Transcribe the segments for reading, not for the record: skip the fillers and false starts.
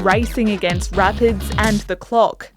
racing against rapids and the clock.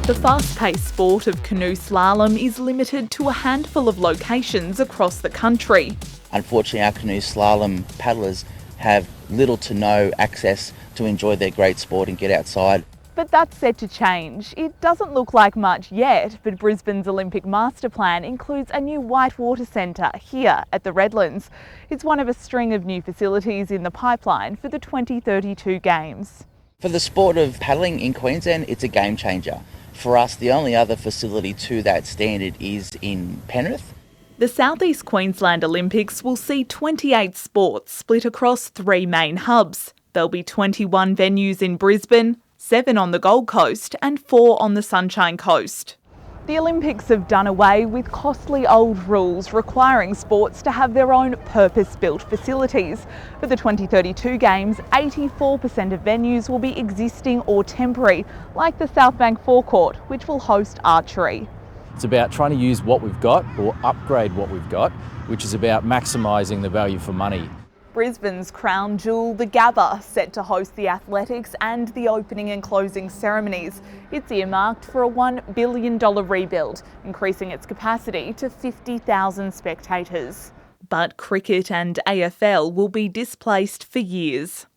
The fast-paced sport of canoe slalom is limited to a handful of locations across the country. Unfortunately, our canoe slalom paddlers have little to no access to enjoy their great sport and get outside. But that's set to change. It doesn't look like much yet, but Brisbane's Olympic Master Plan includes a new whitewater centre here at the Redlands. It's one of a string of new facilities in the pipeline for the 2032 Games. For the sport of paddling in Queensland, it's a game changer. For us, the only other facility to that standard is in Penrith. The South East Queensland Olympics will see 28 sports split across 3 main hubs. There'll be 21 venues in Brisbane, 7 on the Gold Coast and 4 on the Sunshine Coast. The Olympics have done away with costly old rules requiring sports to have their own purpose-built facilities. For the 2032 Games, 84% of venues will be existing or temporary, like the South Bank forecourt, which will host archery. It's about trying to use what we've got or upgrade what we've got, which is about maximising the value for money. Brisbane's crown jewel, the Gabba, set to host the athletics and the opening and closing ceremonies. It's earmarked for a $1 billion rebuild, increasing its capacity to 50,000 spectators. But cricket and AFL will be displaced for years.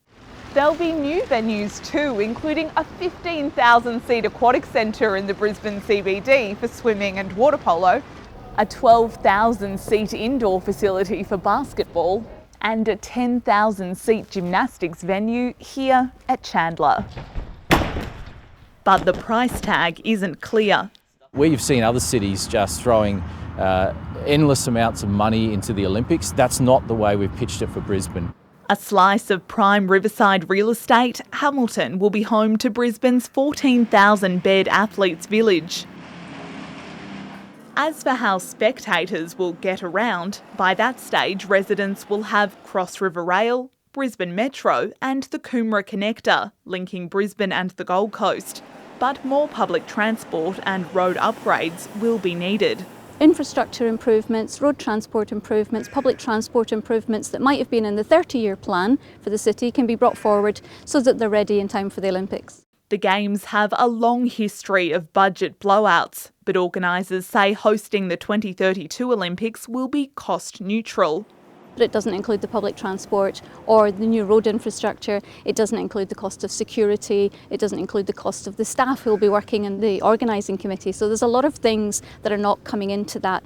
There'll be new venues too, including a 15,000-seat aquatic centre in the Brisbane CBD for swimming and water polo, a 12,000-seat indoor facility for basketball, and a 10,000-seat gymnastics venue here at Chandler. But the price tag isn't clear. Where you've seen other cities just throwing endless amounts of money into the Olympics, that's not the way we've pitched it for Brisbane. A slice of prime riverside real estate, Hamilton will be home to Brisbane's 14,000-bed athletes' village. As for how spectators will get around, by that stage residents will have Cross River Rail, Brisbane Metro and the Coomera Connector, linking Brisbane and the Gold Coast. But more public transport and road upgrades will be needed. Infrastructure improvements, road transport improvements, public transport improvements that might have been in the 30-year plan for the city can be brought forward so that they're ready in time for the Olympics. The Games have a long history of budget blowouts, but organisers say hosting the 2032 Olympics will be cost neutral. But it doesn't include the public transport or the new road infrastructure. It doesn't include the cost of security. It doesn't include the cost of the staff who will be working in the organising committee. So there's a lot of things that are not coming into that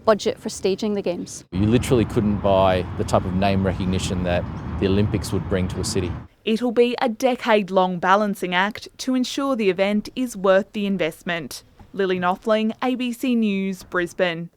budget for staging the Games. You literally couldn't buy the type of name recognition that the Olympics would bring to a city. It'll be a decade-long balancing act to ensure the event is worth the investment. Lily Knopfling, ABC News, Brisbane.